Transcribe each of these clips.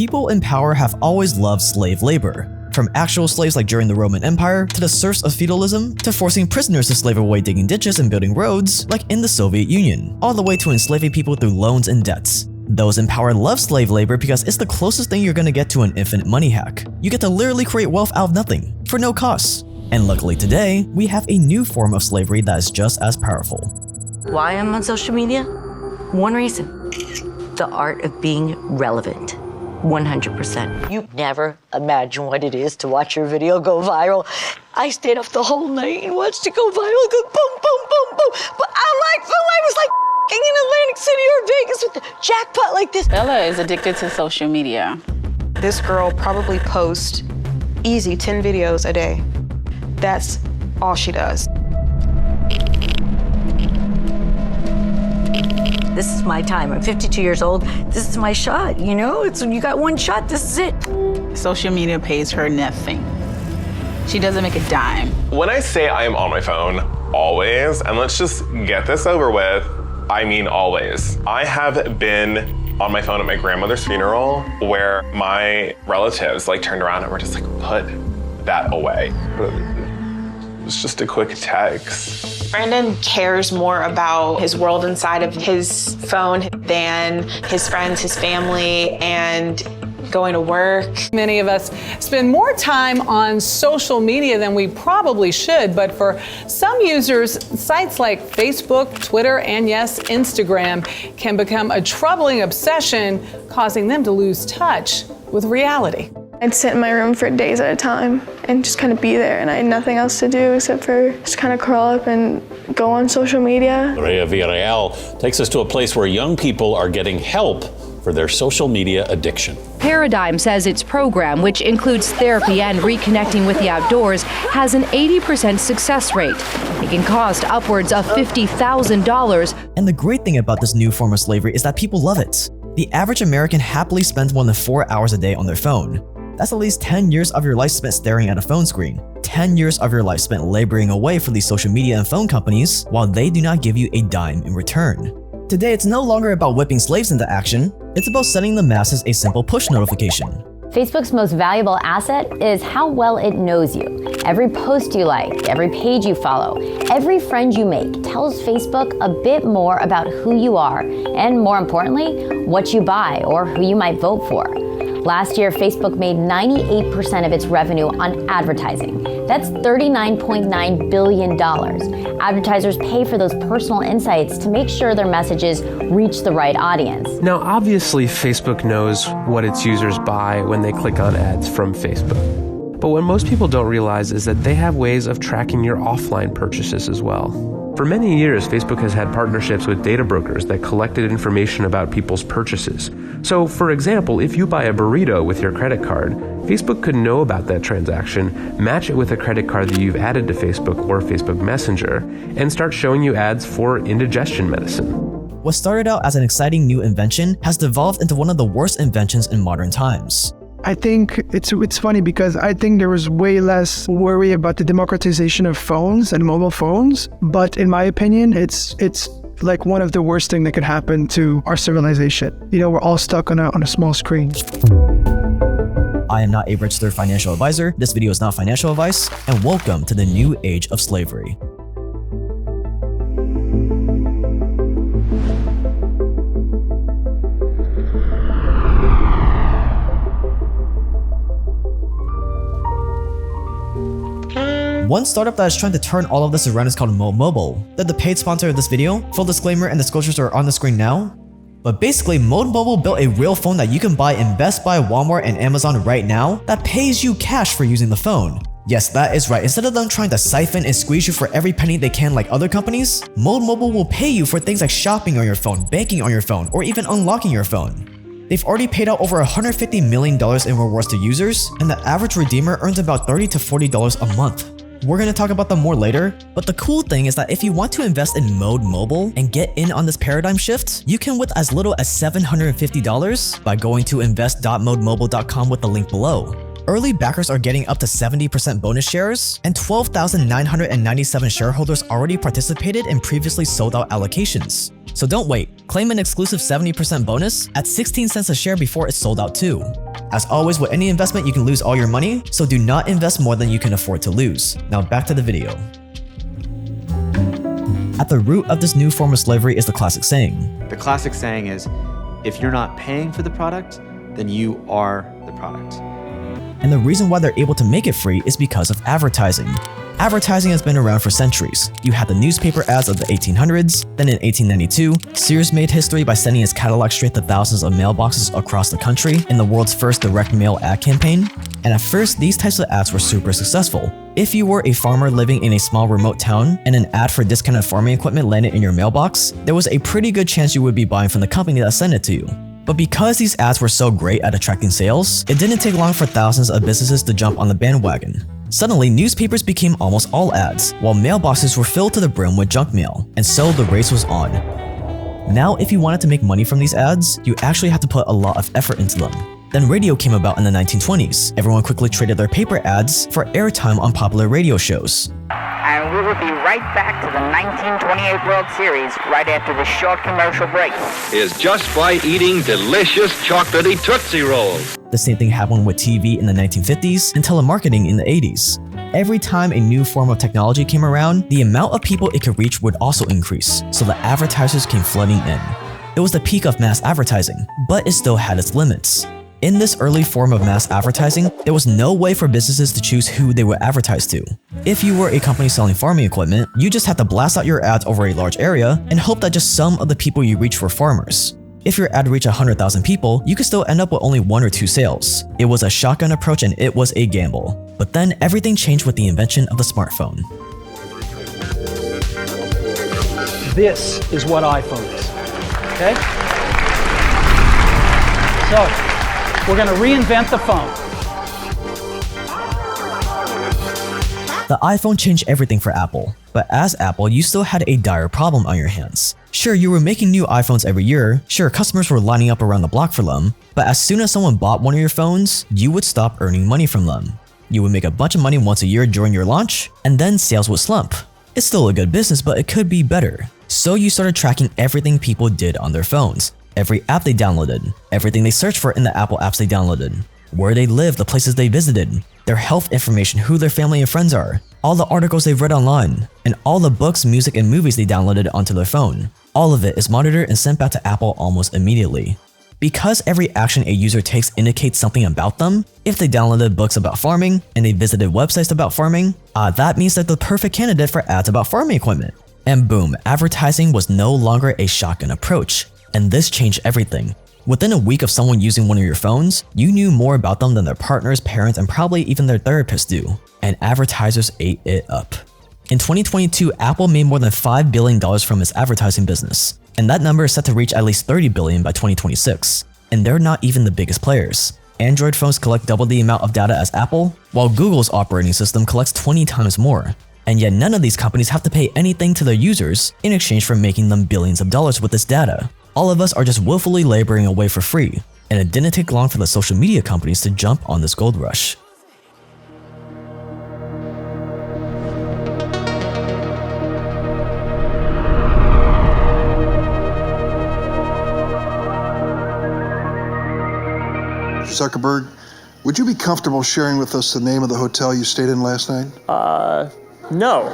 People in power have always loved slave labor. From actual slaves like during the Roman Empire, to the serfs of feudalism, to forcing prisoners to slave away digging ditches and building roads, like in the Soviet Union, all the way to enslaving people through loans and debts. Those in power love slave labor because it's the closest thing you're gonna get to an infinite money hack. You get to literally create wealth out of nothing, for no cost. And luckily today, we have a new form of slavery that is just as powerful. Why I'm on social media? One reason. The art of being relevant. 100%. You never imagine what it is to watch your video go viral. I stayed up the whole night and watched it go viral. Go boom, boom, boom, boom. But I felt I was like in Atlantic City or Vegas with the jackpot like this. Bella is addicted to social media. This girl probably posts easy 10 videos a day. That's all she does. This is my time. I'm 52 years old. This is my shot, you know? You got one shot, this is it. Social media pays her nothing. She doesn't make a dime. When I say I am on my phone, always, and let's just get this over with, I mean always. I have been on my phone at my grandmother's funeral where my relatives turned around and were just like, put that away. It was just a quick text. Brandon cares more about his world inside of his phone than his friends, his family, and going to work. Many of us spend more time on social media than we probably should, but for some users, sites like Facebook, Twitter, and yes, Instagram can become a troubling obsession, causing them to lose touch with reality. I'd sit in my room for days at a time and just kind of be there, and I had nothing else to do except for just kind of crawl up and go on social media. Maria Villarreal takes us to a place where young people are getting help for their social media addiction. Paradigm says its program, which includes therapy and reconnecting with the outdoors, has an 80% success rate. It can cost upwards of $50,000. And the great thing about this new form of slavery is that people love it. The average American happily spends more than 4 hours a day on their phone. That's at least 10 years of your life spent staring at a phone screen. 10 years of your life spent laboring away for these social media and phone companies while they do not give you a dime in return. Today, it's no longer about whipping slaves into action. It's about sending the masses a simple push notification. Facebook's most valuable asset is how well it knows you. Every post you like, every page you follow, every friend you make tells Facebook a bit more about who you are and, more importantly, what you buy or who you might vote for. Last year, Facebook made 98% of its revenue on advertising. That's $39.9 billion. Advertisers pay for those personal insights to make sure their messages reach the right audience. Now, obviously, Facebook knows what its users buy when they click on ads from Facebook. But what most people don't realize is that they have ways of tracking your offline purchases as well. For many years, Facebook has had partnerships with data brokers that collected information about people's purchases. So, for example, if you buy a burrito with your credit card, Facebook could know about that transaction, match it with a credit card that you've added to Facebook or Facebook Messenger, and start showing you ads for indigestion medicine. What started out as an exciting new invention has devolved into one of the worst inventions in modern times. I think it's funny because I think there was way less worry about the democratization of phones and mobile phones, but in my opinion, it's like one of the worst things that could happen to our civilization. You know, we're all stuck on a small screen. I am not a registered financial advisor, this video is not financial advice, and welcome to the new age of slavery. One startup that is trying to turn all of this around is called Mode Mobile. They're the paid sponsor of this video. Full disclaimer and disclosures are on the screen now. But basically, Mode Mobile built a real phone that you can buy in Best Buy, Walmart, and Amazon right now that pays you cash for using the phone. Yes, that is right. Instead of them trying to siphon and squeeze you for every penny they can like other companies, Mode Mobile will pay you for things like shopping on your phone, banking on your phone, or even unlocking your phone. They've already paid out over $150 million in rewards to users, and the average redeemer earns about $30 to $40 a month. We're gonna talk about them more later, but the cool thing is that if you want to invest in Mode Mobile and get in on this paradigm shift, you can with as little as $750 by going to invest.modemobile.com with the link below. Early backers are getting up to 70% bonus shares, and 12,997 shareholders already participated in previously sold out allocations. So don't wait, claim an exclusive 70% bonus at 16 cents a share before it's sold out too. As always, with any investment, you can lose all your money, so do not invest more than you can afford to lose. Now back to the video. At the root of this new form of slavery is the classic saying. The classic saying is, if you're not paying for the product, then you are the product. And the reason why they're able to make it free is because of advertising. Advertising has been around for centuries. You had the newspaper ads of the 1800s, then in 1892, Sears made history by sending its catalog straight to thousands of mailboxes across the country in the world's first direct mail ad campaign. And at first, these types of ads were super successful. If you were a farmer living in a small remote town and an ad for discounted farming equipment landed in your mailbox, there was a pretty good chance you would be buying from the company that sent it to you. But because these ads were so great at attracting sales, it didn't take long for thousands of businesses to jump on the bandwagon. Suddenly, newspapers became almost all ads, while mailboxes were filled to the brim with junk mail, and so the race was on. Now, if you wanted to make money from these ads, you actually had to put a lot of effort into them. Then radio came about in the 1920s. Everyone quickly traded their paper ads for airtime on popular radio shows. And we will be right back to the 1928 World Series right after this short commercial break. Is just by eating delicious chocolatey Tootsie Rolls. The same thing happened with TV in the 1950s and telemarketing in the 80s. Every time a new form of technology came around, the amount of people it could reach would also increase, so the advertisers came flooding in. It was the peak of mass advertising, but it still had its limits. In this early form of mass advertising, there was no way for businesses to choose who they would advertise to. If you were a company selling farming equipment, you just had to blast out your ads over a large area and hope that just some of the people you reached were farmers. If your ad reached 100,000 people, you could still end up with only 1 or 2 sales. It was a shotgun approach and it was a gamble. But then everything changed with the invention of the smartphone. This is what iPhone is, okay? So, we're going to reinvent the phone. The iPhone changed everything for Apple, but as Apple, you still had a dire problem on your hands. Sure, you were making new iPhones every year, sure, customers were lining up around the block for them, but as soon as someone bought one of your phones, you would stop earning money from them. You would make a bunch of money once a year during your launch, and then sales would slump. It's still a good business, but it could be better. So you started tracking everything people did on their phones. Every app they downloaded, everything they searched for in the Apple apps they downloaded, where they live, the places they visited, their health information, who their family and friends are, all the articles they've read online, and all the books, music, and movies they downloaded onto their phone. All of it is monitored and sent back to Apple almost immediately. Because every action a user takes indicates something about them, if they downloaded books about farming and they visited websites about farming, that means they're the perfect candidate for ads about farming equipment. And boom, advertising was no longer a shotgun approach. And this changed everything. Within a week of someone using one of your phones, you knew more about them than their partners, parents, and probably even their therapists do. And advertisers ate it up. In 2022, Apple made more than $5 billion from its advertising business. And that number is set to reach at least $30 billion by 2026. And they're not even the biggest players. Android phones collect double the amount of data as Apple, while Google's operating system collects 20 times more. And yet none of these companies have to pay anything to their users in exchange for making them billions of dollars with this data. All of us are just willfully laboring away for free, and it didn't take long for the social media companies to jump on this gold rush. Zuckerberg, would you be comfortable sharing with us the name of the hotel you stayed in last night? No.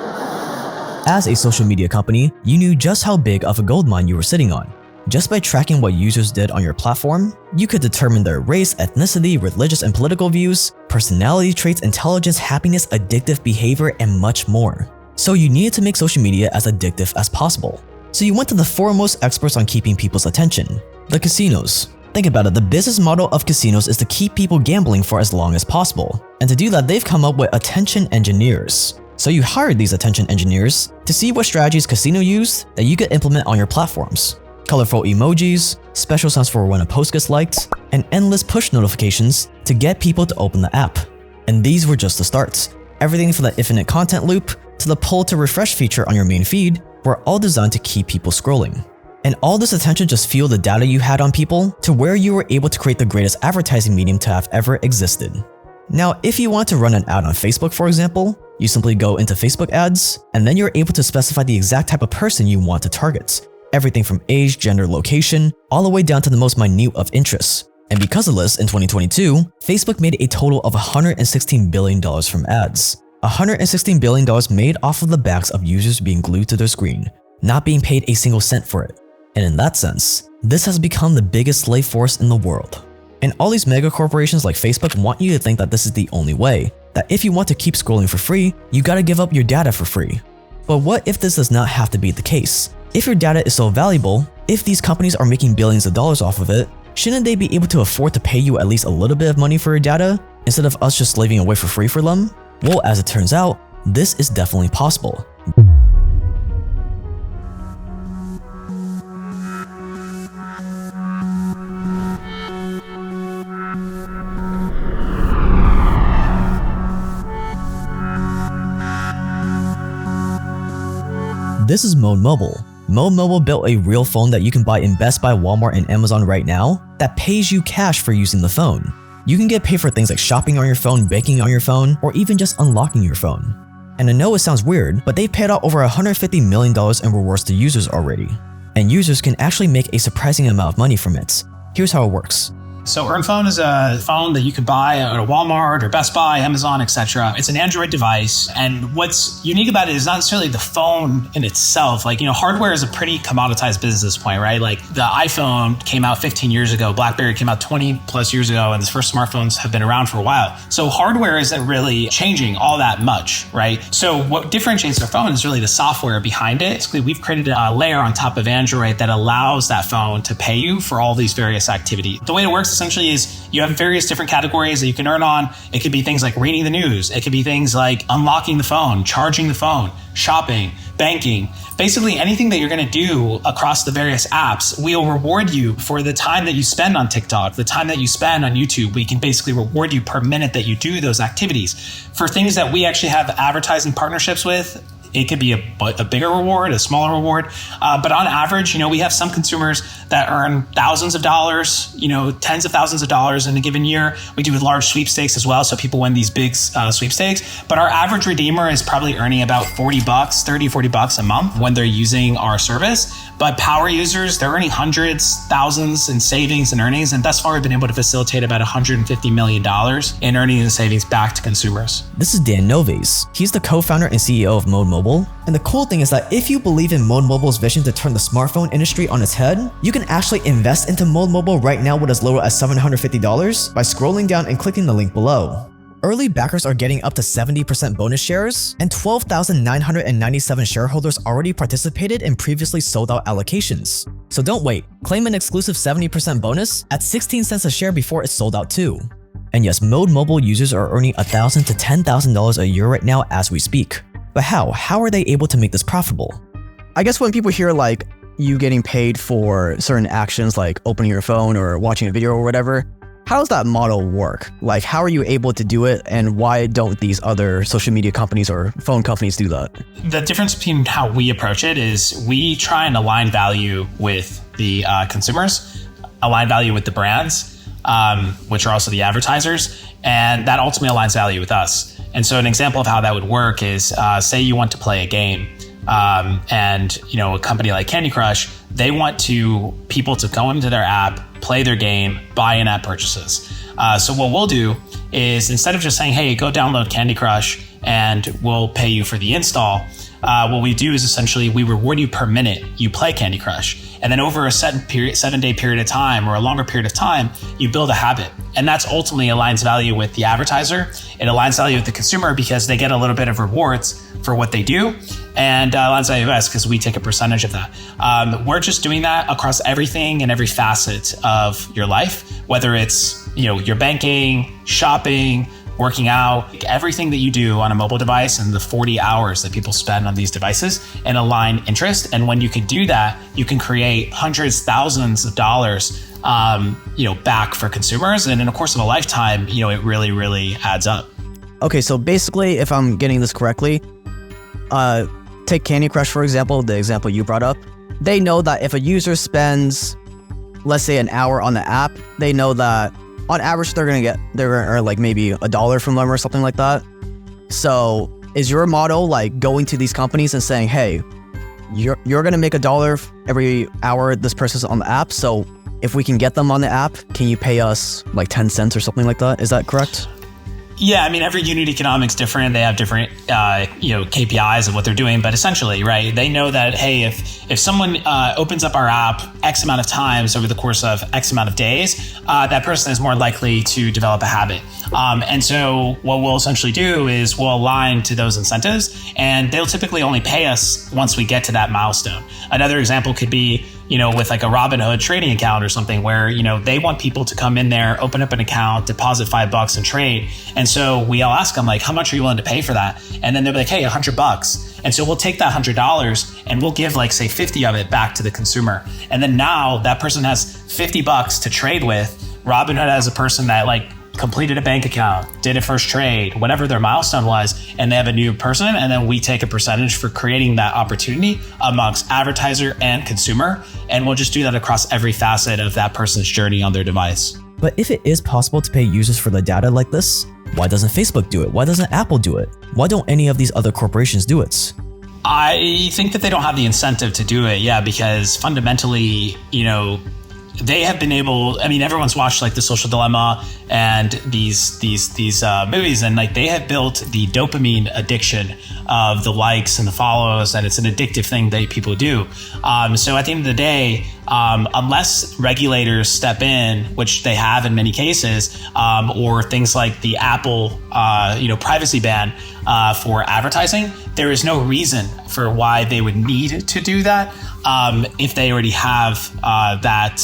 As a social media company, you knew just how big of a gold mine you were sitting on. Just by tracking what users did on your platform, you could determine their race, ethnicity, religious and political views, personality traits, intelligence, happiness, addictive behavior, and much more. So you needed to make social media as addictive as possible. So you went to the foremost experts on keeping people's attention, the casinos. Think about it, the business model of casinos is to keep people gambling for as long as possible. And to do that, they've come up with attention engineers. So you hired these attention engineers to see what strategies casino used that you could implement on your platforms. Colorful emojis, special sounds for when a post gets liked, and endless push notifications to get people to open the app. And these were just the starts. Everything from the infinite content loop to the pull to refresh feature on your main feed were all designed to keep people scrolling. And all this attention just fueled the data you had on people to where you were able to create the greatest advertising medium to have ever existed. Now, if you want to run an ad on Facebook, for example, you simply go into Facebook ads, and then you're able to specify the exact type of person you want to target. Everything from age, gender, location, all the way down to the most minute of interests. And because of this, in 2022, Facebook made a total of $116 billion from ads. $116 billion made off of the backs of users being glued to their screen, not being paid a single cent for it. And in that sense, this has become the biggest slave force in the world. And all these mega corporations like Facebook want you to think that this is the only way, that if you want to keep scrolling for free, you gotta give up your data for free. But what if this does not have to be the case? If your data is so valuable, if these companies are making billions of dollars off of it, shouldn't they be able to afford to pay you at least a little bit of money for your data, instead of us just slaving away for free for them? Well, as it turns out, this is definitely possible. This is Mode Mobile. Mode Mobile built a real phone that you can buy in Best Buy, Walmart, and Amazon right now that pays you cash for using the phone. You can get paid for things like shopping on your phone, banking on your phone, or even just unlocking your phone. And I know it sounds weird, but they've paid out over $150 million in rewards to users already. And users can actually make a surprising amount of money from it. Here's how it works. So EarnPhone is a phone that you can buy at a Walmart or Best Buy, Amazon, etc. It's an Android device, and what's unique about it is not necessarily the phone in itself. Like, hardware is a pretty commoditized business at this point, right? Like the iPhone came out 15 years ago, BlackBerry came out 20 plus years ago, and the first smartphones have been around for a while. So hardware isn't really changing all that much, right? So what differentiates our phone is really the software behind it. Basically, we've created a layer on top of Android that allows that phone to pay you for all these various activities. The way it works essentially is you have various different categories that you can earn on. It could be things like reading the news. It could be things like unlocking the phone, charging the phone, shopping, banking. Basically anything that you're going to do across the various apps, we'll reward you for the time that you spend on TikTok, the time that you spend on YouTube. We can basically reward you per minute that you do those activities. For things that we actually have advertising partnerships with, it could be a bigger reward, a smaller reward. But on average, we have some consumers that earn thousands of dollars, tens of thousands of dollars in a given year. We do large sweepstakes as well, so people win these big sweepstakes. But our average redeemer is probably earning about $40 a month when they're using our service. But power users, they're earning hundreds, thousands in savings and earnings. And thus far, we've been able to facilitate about $150 million in earnings and savings back to consumers. This is Dan Noves. He's the co-founder and CEO of Mode Mobile. And the cool thing is that if you believe in Mode Mobile's vision to turn the smartphone industry on its head, you can actually invest into Mode Mobile right now with as little as $750 by scrolling down and clicking the link below. Early backers are getting up to 70% bonus shares, and 12,997 shareholders already participated in previously sold out allocations. So don't wait, claim an exclusive 70% bonus at 16 cents a share before it's sold out too. And yes, Mode Mobile users are earning $1,000 to $10,000 a year right now as we speak. But how? How are they able to make this profitable? I guess when people hear like you getting paid for certain actions like opening your phone or watching a video or whatever, how does that model work? Like, how are you able to do it, and why don't these other social media companies or phone companies do that? The difference between how we approach it is we try and align value with the consumers, align value with the brands, which are also the advertisers, and that ultimately aligns value with us. And so an example of how that would work is, say you want to play a game, and a company like Candy Crush, they want people to go into their app, play their game, buy in-app purchases. So what we'll do is, instead of just saying, hey, go download Candy Crush and we'll pay you for the install, what we do is essentially we reward you per minute you play Candy Crush. And then over a 7-day period of time or a longer period of time, you build a habit. And that's ultimately aligns value with the advertiser. It aligns value with the consumer because they get a little bit of rewards for what they do. And aligns value with us because we take a percentage of that. We're just doing that across everything and every facet of your life, whether it's your banking, shopping, working out, everything that you do on a mobile device, and the 40 hours that people spend on these devices, and align interest. And when you can do that, you can create hundreds, thousands of dollars, back for consumers. And in the course of a lifetime, it really, really adds up. Okay, so basically, if I'm getting this correctly, take Candy Crush, for example, the example you brought up. They know that if a user spends, let's say, an hour on the app, they know that on average, they're gonna earn like maybe $1 from them or something like that. So is your model like going to these companies and saying, hey, you're gonna make $1 every hour this person's on the app, so if we can get them on the app, can you pay us like 10 cents or something like that? Is that correct? Yeah, I mean, every unit economic's different. They have different, KPIs of what they're doing. But essentially, right, they know that, hey, if someone opens up our app X amount of times over the course of X amount of days, that person is more likely to develop a habit. And so what we'll essentially do is we'll align to those incentives, and they'll typically only pay us once we get to that milestone. Another example could be, with like a Robinhood trading account or something where, they want people to come in there, open up an account, deposit $5 and trade. And so we all ask them like, how much are you willing to pay for that? And then they'll be like, hey, $100. And so we'll take that $100 and we'll give like say 50 of it back to the consumer. And then now that person has $50 to trade with. Robinhood has a person that like completed a bank account, did a first trade, whatever their milestone was, and they have a new person, and then we take a percentage for creating that opportunity amongst advertiser and consumer, and we'll just do that across every facet of that person's journey on their device. But if it is possible to pay users for the data like this, why doesn't Facebook do it? Why doesn't Apple do it? Why don't any of these other corporations do it? I think that they don't have the incentive to do it, because fundamentally, they have been able, everyone's watched like The Social Dilemma and these movies, and like they have built the dopamine addiction of the likes and the follows, and it's an addictive thing that people do. So at the end of the day, unless regulators step in, which they have in many cases, or things like the Apple, privacy ban for advertising, there is no reason for why they would need to do that if they already have that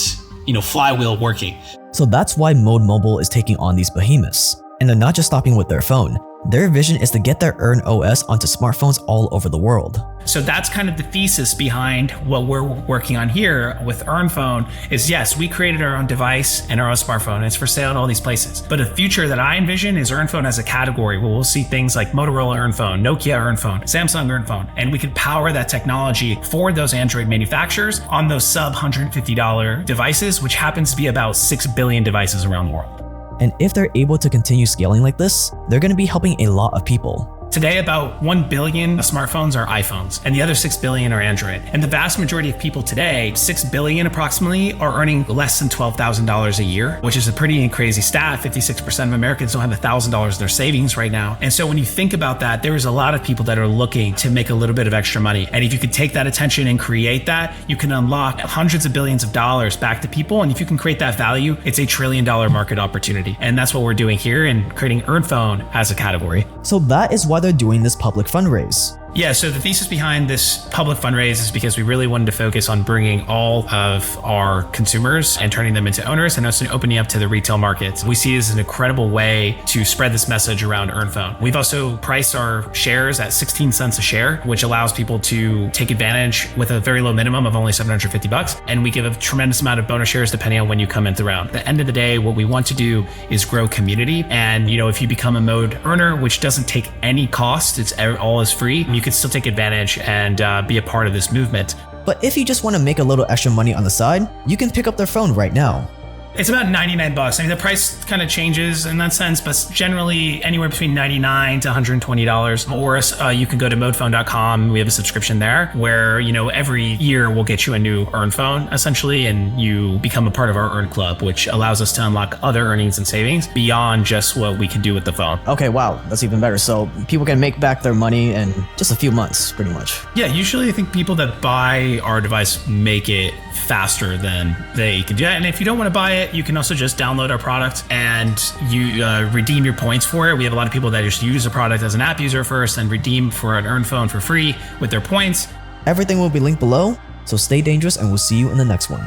flywheel working. So that's why Mode Mobile is taking on these behemoths. And they're not just stopping with their phone. Their vision is to get their Earn OS onto smartphones all over the world. So that's kind of the thesis behind what we're working on here with Earn Phone is, yes, we created our own device and our own smartphone. It's for sale in all these places. But a future that I envision is Earn Phone as a category where we'll see things like Motorola Earn Phone, Nokia Earn Phone, Samsung Earn Phone, and we could power that technology for those Android manufacturers on those sub $150 devices, which happens to be about 6 billion devices around the world. And if they're able to continue scaling like this, they're going to be helping a lot of people. Today, about 1 billion smartphones are iPhones, and the other 6 billion are Android. And the vast majority of people today, 6 billion approximately, are earning less than $12,000 a year, which is a pretty crazy stat. 56% of Americans don't have $1,000 in their savings right now. And so when you think about that, there is a lot of people that are looking to make a little bit of extra money. And if you could take that attention and create that, you can unlock hundreds of billions of dollars back to people. And if you can create that value, it's $1 trillion market opportunity. And that's what we're doing here and creating Earn Phone as a category. So that is why they're doing this public fundraise. Yeah, so the thesis behind this public fundraise is because we really wanted to focus on bringing all of our consumers and turning them into owners and also opening up to the retail markets. We see it as an incredible way to spread this message around Earn Phone. We've also priced our shares at 16 cents a share, which allows people to take advantage with a very low minimum of only $750. And we give a tremendous amount of bonus shares depending on when you come into the round. At the end of the day, what we want to do is grow community. And, if you become a Mode earner, which doesn't take any cost, it's all is free, you can still take advantage and be a part of this movement. But if you just want to make a little extra money on the side, you can pick up their phone right now. It's about $99. The price kind of changes in that sense, but generally anywhere between $99 to $120. Or you can go to modephone.com. We have a subscription there where, every year we'll get you a new Earn Phone essentially, and you become a part of our Earn Club, which allows us to unlock other earnings and savings beyond just what we can do with the phone. Okay, wow, that's even better. So people can make back their money in just a few months, pretty much. Yeah, usually I think people that buy our device make it faster than they can do that. And if you don't want to buy it, you can also just download our product and you redeem your points for it. We have a lot of people that just use the product as an app user first and redeem for an Earn Phone for free with their points. Everything will be linked below, so stay dangerous and we'll see you in the next one.